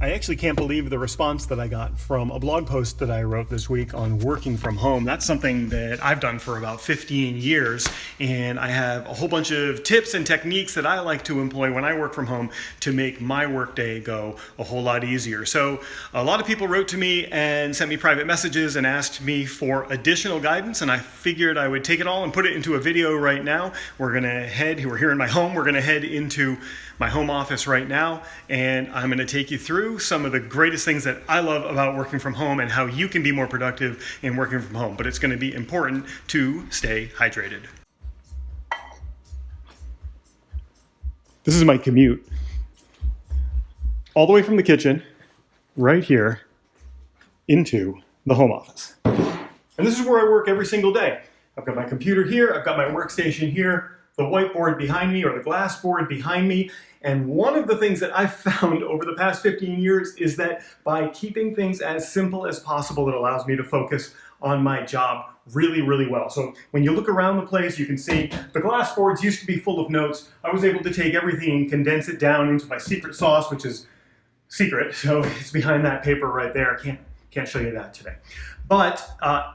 I actually can't believe the response that I got from a blog post that I wrote this week on working from home. That's something that I've done for about 15 years, and I have a whole bunch of tips and techniques that I like to employ when I work from home to make my workday go a whole lot easier. So a lot of people wrote to me and sent me private messages and asked me for additional guidance, and I figured I would take it all and put it into a video right now. We're here in my home, we're gonna head into my home office right now, and I'm going to take you through some of the greatest things that I love about working from home and how you can be more productive in working from home. But it's going to be important to stay hydrated. This is my commute. All the way from the kitchen, right here, into the home office. And this is where I work every single day. I've got my computer here, I've got my workstation here, the whiteboard behind me or the glass board behind me. And one of the things that I've found over the past 15 years is that by keeping things as simple as possible, it allows me to focus on my job really, really well. So when you look around the place, you can see the glass boards used to be full of notes. I was able to take everything and condense it down into my secret sauce, which is secret. So it's behind that paper right there. I can't show you that today. But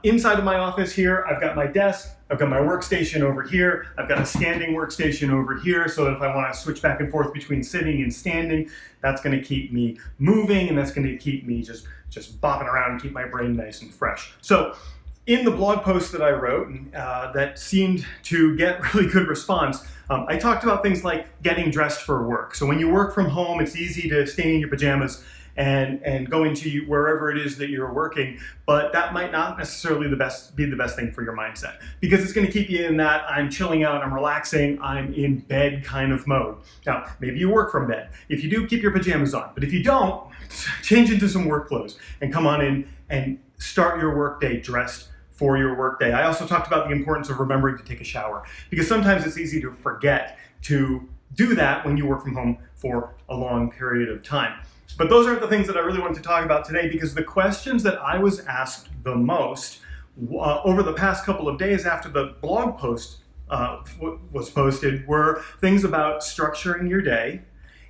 inside of my office here, I've got my desk, I've got my workstation over here, I've got a standing workstation over here, so that if I want to switch back and forth between sitting and standing, that's going to keep me moving, and that's going to keep me just bopping around and keep my brain nice and fresh. So in the blog post that I wrote that seemed to get really good response, I talked about things like getting dressed for work. So when you work from home, it's easy to stay in your pajamas and go into wherever it is that you're working, but that might not necessarily be the best thing for your mindset, because it's going to keep you in that I'm chilling out, I'm relaxing, I'm in bed kind of mode. Now, maybe you work from bed. If you do, keep your pajamas on, but if you don't, change into some work clothes and come on in and start your workday dressed for your workday. I also talked about the importance of remembering to take a shower, because sometimes it's easy to forget to do that when you work from home for a long period of time. But those aren't the things that I really wanted to talk about today, because the questions that I was asked the most over the past couple of days after the blog post was posted were things about structuring your day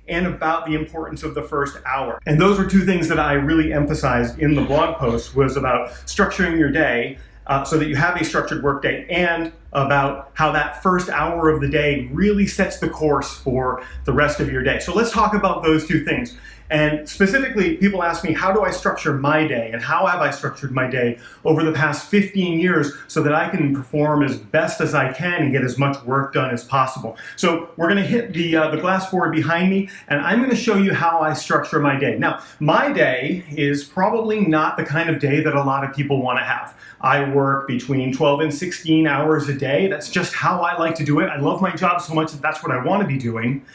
and about the importance of the first hour. And those were two things that I really emphasized in the blog post, was about structuring your day so that you have a structured workday, and about how that first hour of the day really sets the course for the rest of your day. So let's talk about those two things. And specifically, people ask me, how do I structure my day, and how have I structured my day over the past 15 years so that I can perform as best as I can and get as much work done as possible. So we're gonna hit the glass board behind me, and I'm gonna show you how I structure my day. Now, my day is probably not the kind of day that a lot of people wanna have. I work between 12 and 16 hours a day. That's just how I like to do it. I love my job so much that that's what I wanna be doing.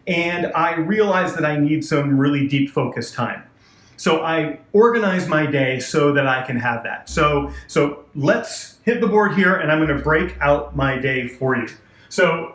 And I realize that I need some really deep focus time. So I organize my day so that I can have that. So let's hit the board here, and I'm gonna break out my day for you. So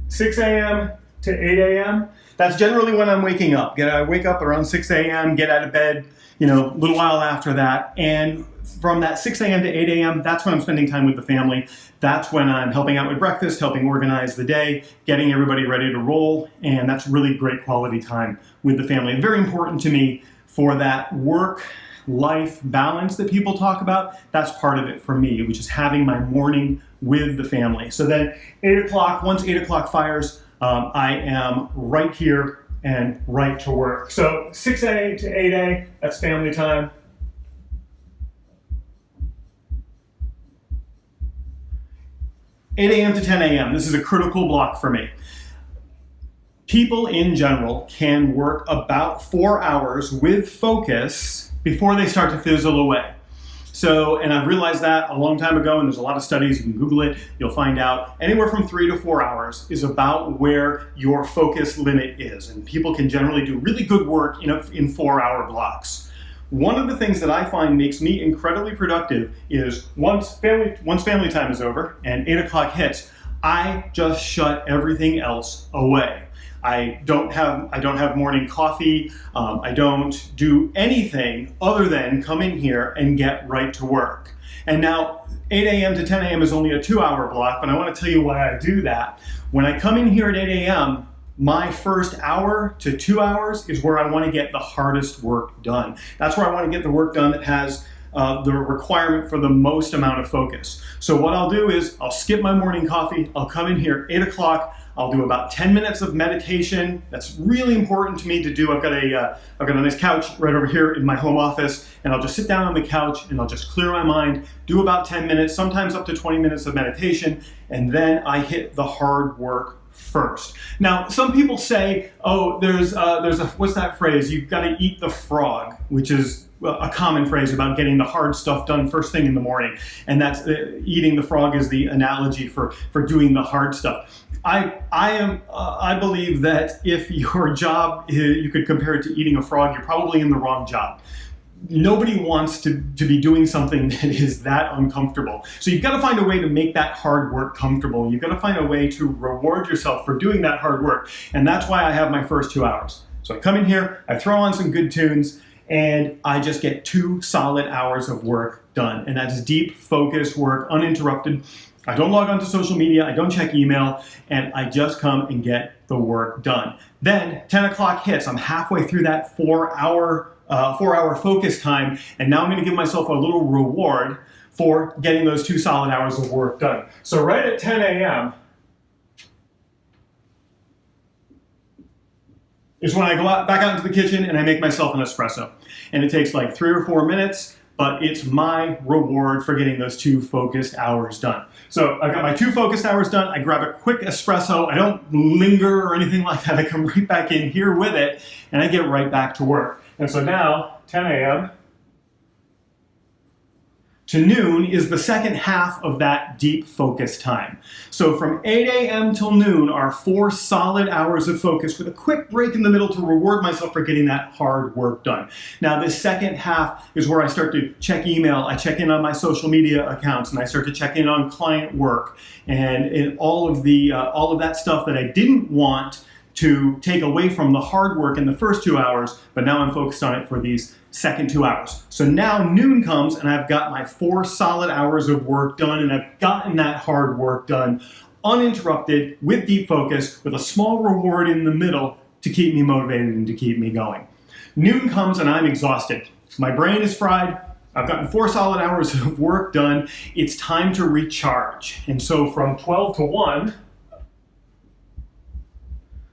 6 a.m. to 8 a.m., that's generally when I'm waking up. I wake up around 6 a.m., get out of bed, a little while after that. And from that 6 a.m. to 8 a.m., that's when I'm spending time with the family. That's when I'm helping out with breakfast, helping organize the day, getting everybody ready to roll, and that's really great quality time with the family. And very important to me for that work-life balance that people talk about. That's part of it for me, which is having my morning with the family. So then 8 o'clock, once 8 o'clock fires, I am right here and right to work. So 6A to 8A, that's family time. 8 a.m. to 10 a.m., this is a critical block for me. People in general can work about 4 hours with focus before they start to fizzle away. So, and I've realized that a long time ago, and there's a lot of studies, you can Google it, you'll find out anywhere from 3 to 4 hours is about where your focus limit is. And people can generally do really good work in 4-hour blocks. One of the things that I find makes me incredibly productive is once family time is over and 8 o'clock hits, I just shut everything else away. I don't have morning coffee. I don't do anything other than come in here and get right to work. And now 8 a.m. to 10 a.m. is only a 2-hour block, but I want to tell you why I do that. When I come in here at 8 a.m., my first hour to 2 hours is where I want to get the hardest work done. That's where I want to get the work done that has the requirement for the most amount of focus. So what I'll do is I'll skip my morning coffee. I'll come in here 8 o'clock. I'll do about 10 minutes of meditation. That's really important to me to do. I've got a nice couch right over here in my home office, and I'll just sit down on the couch and I'll just clear my mind, do about 10 minutes, sometimes up to 20 minutes of meditation, and then I hit the hard work first. Now, some people say, oh, there's a, what's that phrase? You've got to eat the frog, which is a common phrase about getting the hard stuff done first thing in the morning. And that's eating the frog is the analogy for doing the hard stuff. I believe that if your job, you could compare it to eating a frog, you're probably in the wrong job. Nobody wants to be doing something that is that uncomfortable. So you've got to find a way to make that hard work comfortable. You've got to find a way to reward yourself for doing that hard work. And that's why I have my first 2 hours. So I come in here, I throw on some good tunes, and I just get 2 solid hours of work done. And that's deep, focused work, uninterrupted. I don't log onto social media, I don't check email, and I just come and get the work done. Then 10 o'clock hits, I'm halfway through that 4 hour focus time, and now I'm gonna give myself a little reward for getting those 2 solid hours of work done. So right at 10 a.m. is when I go back out into the kitchen and I make myself an espresso. And it takes like 3 or 4 minutes, but it's my reward for getting those 2 focused hours done. So I've got my 2 focused hours done. I grab a quick espresso. I don't linger or anything like that. I come right back in here with it, and I get right back to work. And so now, 10 a.m. to noon is the second half of that deep focus time. So from 8 a.m. till noon are 4 solid hours of focus with a quick break in the middle to reward myself for getting that hard work done. Now this second half is where I start to check email, I check in on my social media accounts, and I start to check in on client work and all of that stuff that I didn't want to take away from the hard work in the first 2 hours, but now I'm focused on it for these second 2 hours. So now noon comes and I've got my 4 solid hours of work done, and I've gotten that hard work done uninterrupted with deep focus with a small reward in the middle to keep me motivated and to keep me going. Noon comes and I'm exhausted. My brain is fried. I've gotten 4 solid hours of work done. It's time to recharge. And so from 12 to 1,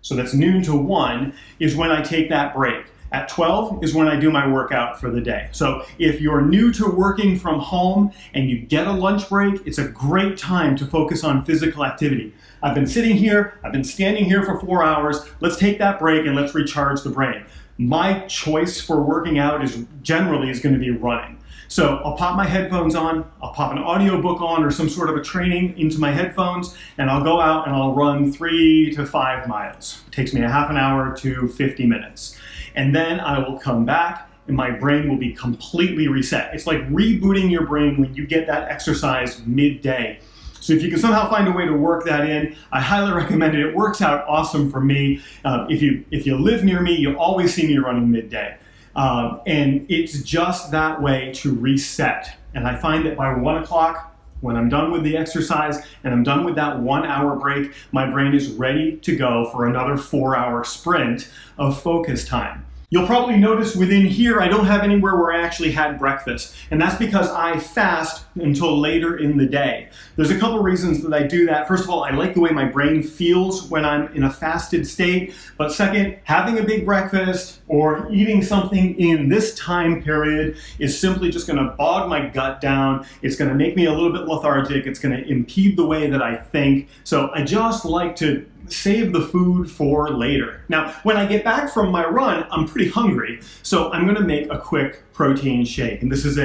so that's noon to 1, is when I take that break. At 12 is when I do my workout for the day. So if you're new to working from home and you get a lunch break, it's a great time to focus on physical activity. I've been sitting here, I've been standing here for 4 hours. Let's take that break and let's recharge the brain. My choice for working out is generally going to be running. So I'll pop my headphones on, I'll pop an audiobook on or some sort of a training into my headphones, and I'll go out and I'll run 3 to 5 miles. It takes me a half an hour to 50 minutes. And then I will come back and my brain will be completely reset. It's like rebooting your brain when you get that exercise midday. So if you can somehow find a way to work that in, I highly recommend it. It works out awesome for me. If you live near me, you'll always see me running midday. And it's just that way to reset. And I find that by 1 o'clock, when I'm done with the exercise and I'm done with that 1 hour break, my brain is ready to go for another 4 hour sprint of focus time. You'll probably notice within here, I don't have anywhere where I actually had breakfast. And that's because I fast until later in the day. There's a couple reasons that I do that. First of all, I like the way my brain feels when I'm in a fasted state. But second, having a big breakfast or eating something in this time period is simply just gonna bog my gut down. It's gonna make me a little bit lethargic. It's gonna impede the way that I think. So I just like to save the food for later. Now, when I get back from my run, I'm pretty hungry, so I'm gonna make a quick protein shake. And this is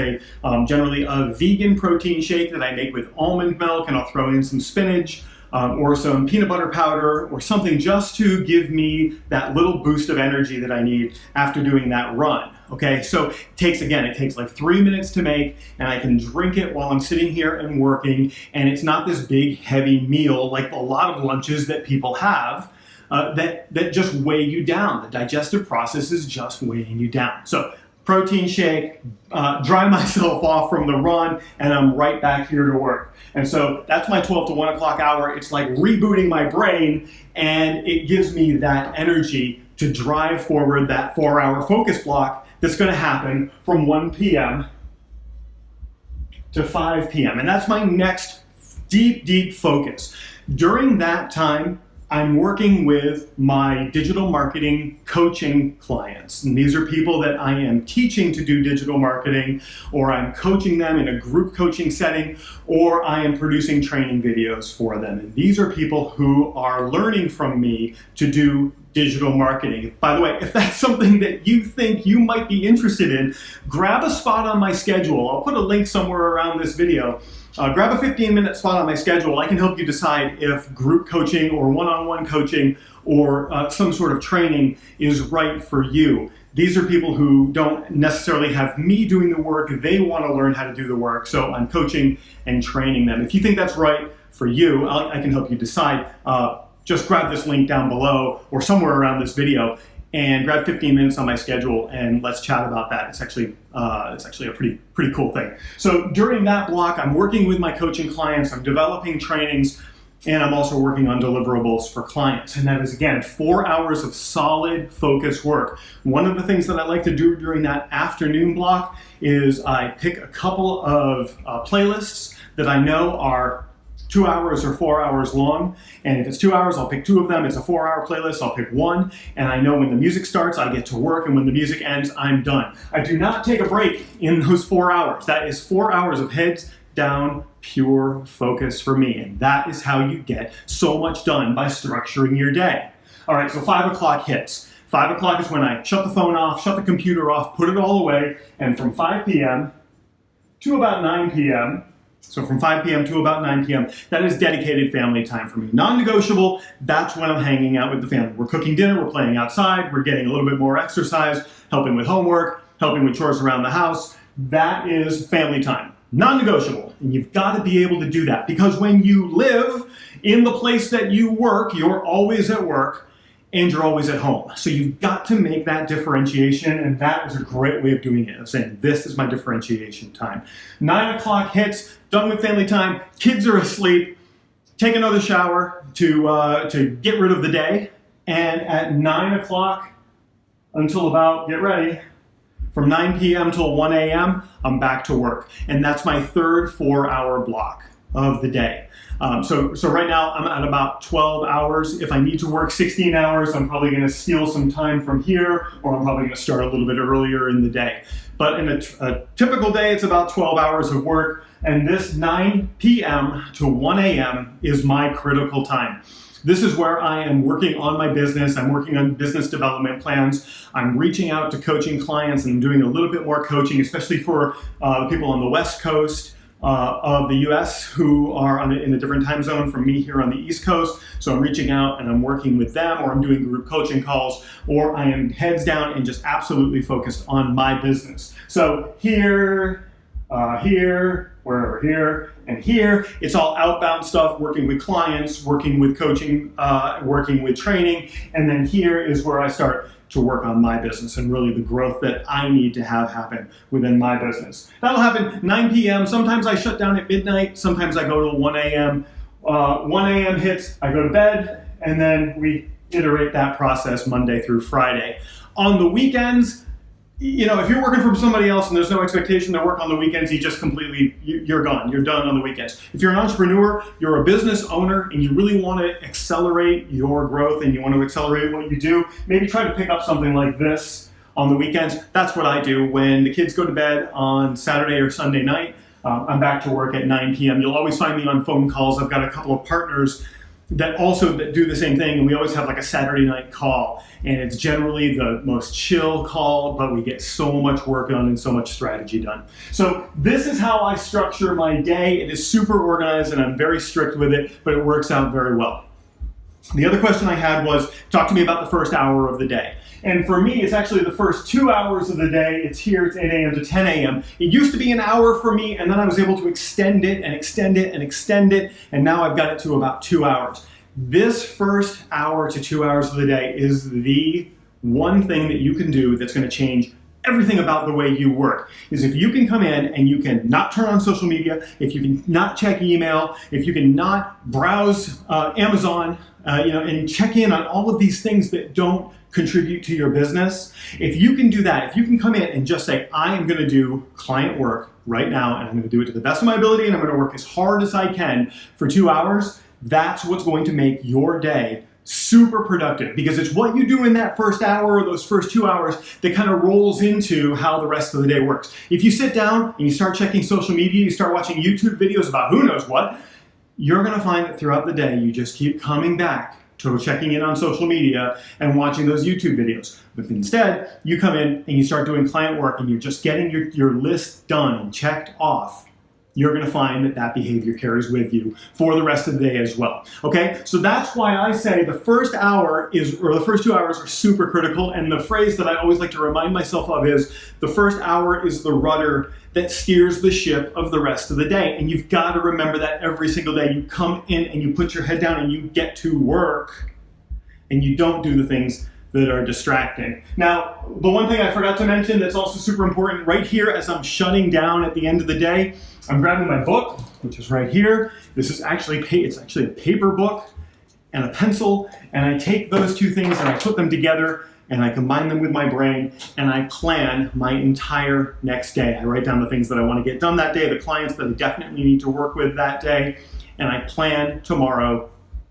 generally a vegan protein shake that I make with almond milk, and I'll throw in some spinach or some peanut butter powder or something just to give me that little boost of energy that I need after doing that run. Okay, so it takes like 3 minutes to make, and I can drink it while I'm sitting here and working, and it's not this big heavy meal like a lot of lunches that people have that just weigh you down. The digestive process is just weighing you down. So protein shake, dry myself off from the run, and I'm right back here to work. And so that's my 12 to 1 o'clock hour. It's like rebooting my brain, and it gives me that energy to drive forward that 4-hour focus block that's going to happen from 1 p.m. to 5 p.m. And that's my next deep focus. During that time, I'm working with my digital marketing coaching clients. And these are people that I am teaching to do digital marketing, or I'm coaching them in a group coaching setting, or I am producing training videos for them. And these are people who are learning from me to do digital marketing. By the way, if that's something that you think you might be interested in, grab a spot on my schedule. I'll put a link somewhere around this video. Grab a 15-minute spot on my schedule. I can help you decide if group coaching or one-on-one coaching or some sort of training is right for you. These are people who don't necessarily have me doing the work. They want to learn how to do the work, so I'm coaching and training them. If you think that's right for you, I can help you decide. Just grab this link down below or somewhere around this video and grab 15 minutes on my schedule and let's chat about that. It's actually a pretty cool thing. So during that block, I'm working with my coaching clients, I'm developing trainings, and I'm also working on deliverables for clients. And that is, again, 4 hours of solid focus work. One of the things that I like to do during that afternoon block is I pick a couple of playlists that I know are 2 hours or 4 hours long. And if it's 2 hours, I'll pick 2 of them. It's a 4-hour playlist, I'll pick 1. And I know when the music starts, I get to work. And when the music ends, I'm done. I do not take a break in those 4 hours. That is 4 hours of heads down, pure focus for me. And that is how you get so much done by structuring your day. All right, so 5 o'clock hits. 5 o'clock is when I shut the phone off, shut the computer off, put it all away. And from 5 p.m. to about 9 p.m., so from 5 p.m. to about 9 p.m., that is dedicated family time for me. Non-negotiable, that's when I'm hanging out with the family. We're cooking dinner, we're playing outside, we're getting a little bit more exercise, helping with homework, helping with chores around the house. That is family time. Non-negotiable. And you've got to be able to do that because when you live in the place that you work, you're always at work and you're always at home. So you've got to make that differentiation, and that is a great way of doing it, of saying, this is my differentiation time. 9 o'clock hits, done with family time, kids are asleep, take another shower to get rid of the day, and at 9 o'clock until about, get ready, from 9 p.m. till 1 a.m., I'm back to work. And that's my third 4-hour block of the day. So right now I'm at about 12 hours. If I need to work 16 hours, I'm probably going to steal some time from here, or I'm probably going to start a little bit earlier in the day. But in a typical day, it's about 12 hours of work. And this 9 p.m. to 1 a.m. is my critical time. This is where I am working on my business. I'm working on business development plans. I'm reaching out to coaching clients and doing a little bit more coaching, especially for people on the West Coast of the US who are in a different time zone from me here on the East Coast. So I'm reaching out and I'm working with them, or I'm doing group coaching calls, or I am heads down and just absolutely focused on my business. So here, wherever, here, and here, it's all outbound stuff, working with clients, working with coaching, working with training, and then here is where I start to work on my business and really the growth that I need to have happen within my business. That'll happen 9 p.m. Sometimes I shut down at midnight. Sometimes I go to 1 a.m. 1 a.m. hits, I go to bed, and then we iterate that process Monday through Friday. On the weekends, you know, if you're working for somebody else and there's no expectation to work on the weekends, you're gone. You're done on the weekends. If you're an entrepreneur, you're a business owner, and you really want to accelerate your growth and you want to accelerate what you do, maybe try to pick up something like this on the weekends. That's what I do. When the kids go to bed on Saturday or Sunday night, I'm back to work at 9 p.m. You'll always find me on phone calls. I've got a couple of partners that do the same thing, and we always have like a Saturday night call, and it's generally the most chill call, but we get so much work done and so much strategy done. So this is how I structure my day. It is super organized and I'm very strict with it, but it works out very well. The other question I had was, talk to me about the first hour of the day. And for me, it's actually the first 2 hours of the day. It's 8 a.m. to 10 a.m. It used to be an hour for me, and then I was able to extend it and extend it and extend it, and now I've got it to about 2 hours. This first hour to 2 hours of the day is the one thing that you can do that's going to change everything about the way you work, is if you can come in and you can not turn on social media, if you can not check email, if you can not browse Amazon, and check in on all of these things that don't contribute to your business. If you can do that, if you can come in and just say, I am going to do client work right now, and I'm going to do it to the best of my ability, and I'm going to work as hard as I can for 2 hours, that's what's going to make your day super productive, because it's what you do in that first hour or those first 2 hours that kind of rolls into how the rest of the day works. If you sit down and you start checking social media, you start watching YouTube videos about who knows what, you're going to find that throughout the day you just keep coming back to checking in on social media and watching those YouTube videos. But instead, you come in and you start doing client work and you're just getting your list done and checked off. You're going to find that that behavior carries with you for the rest of the day as well. Okay, so that's why I say the first hour the first 2 hours are super critical. And the phrase that I always like to remind myself of is the first hour is the rudder that steers the ship of the rest of the day. And you've got to remember that every single day. You come in and you put your head down and you get to work and you don't do the things that are distracting. Now, the one thing I forgot to mention that's also super important right here as I'm shutting down at the end of the day, I'm grabbing my book, which is right here. This is actually a paper book and a pencil, and I take those two things and I put them together and I combine them with my brain and I plan my entire next day. I write down the things that I want to get done that day, the clients that I definitely need to work with that day, and I plan tomorrow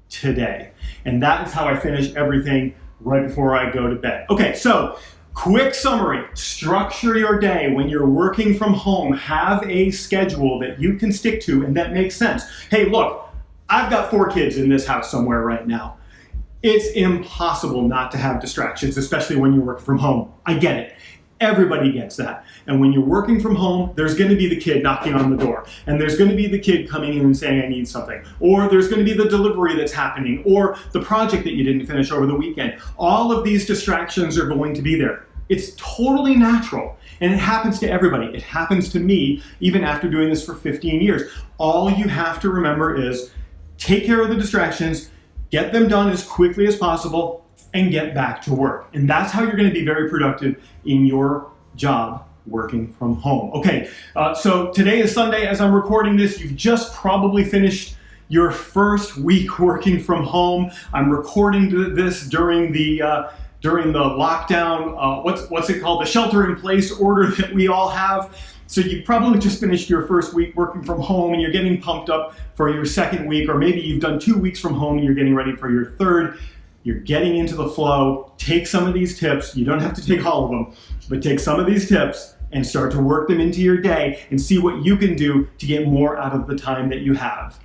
today. And that is how I finish everything right before I go to bed. Okay, so quick summary. Structure your day when you're working from home. Have a schedule that you can stick to and that makes sense. Hey, look, I've got 4 kids in this house somewhere right now. It's impossible not to have distractions, especially when you're working from home. I get it. Everybody gets that. And when you're working from home, there's going to be the kid knocking on the door. And there's going to be the kid coming in and saying, I need something. Or there's going to be the delivery that's happening. Or the project that you didn't finish over the weekend. All of these distractions are going to be there. It's totally natural. And it happens to everybody. It happens to me even after doing this for 15 years. All you have to remember is take care of the distractions, get them done as quickly as possible, and get back to work. And that's how you're going to be very productive in your job working from home. Okay, so today is Sunday. As I'm recording this, you've just probably finished your first week working from home. I'm recording this during the lockdown, what's it called? The shelter-in-place order that we all have. So you've probably just finished your first week working from home and you're getting pumped up for your second week, or maybe you've done 2 weeks from home and you're getting ready for your third. You're getting into the flow. Take some of these tips. You don't have to take all of them, but take some of these tips and start to work them into your day and see what you can do to get more out of the time that you have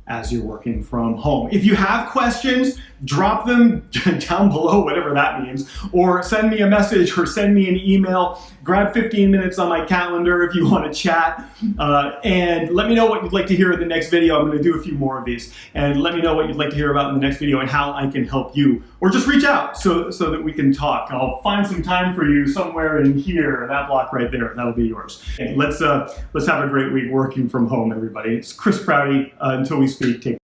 as you're working from home. If you have questions, drop them down below, whatever that means, or send me a message or send me an email. Grab 15 minutes on my calendar if you want to chat, and let me know what you'd like to hear in the next video. I'm going to do a few more of these, and let me know what you'd like to hear about in the next video and how I can help you, or just reach out so that we can talk. I'll find some time for you somewhere in here, that block right there. That'll be yours. Okay, let's have a great week working from home, everybody. It's Chris Prouty. Until we speak, take care.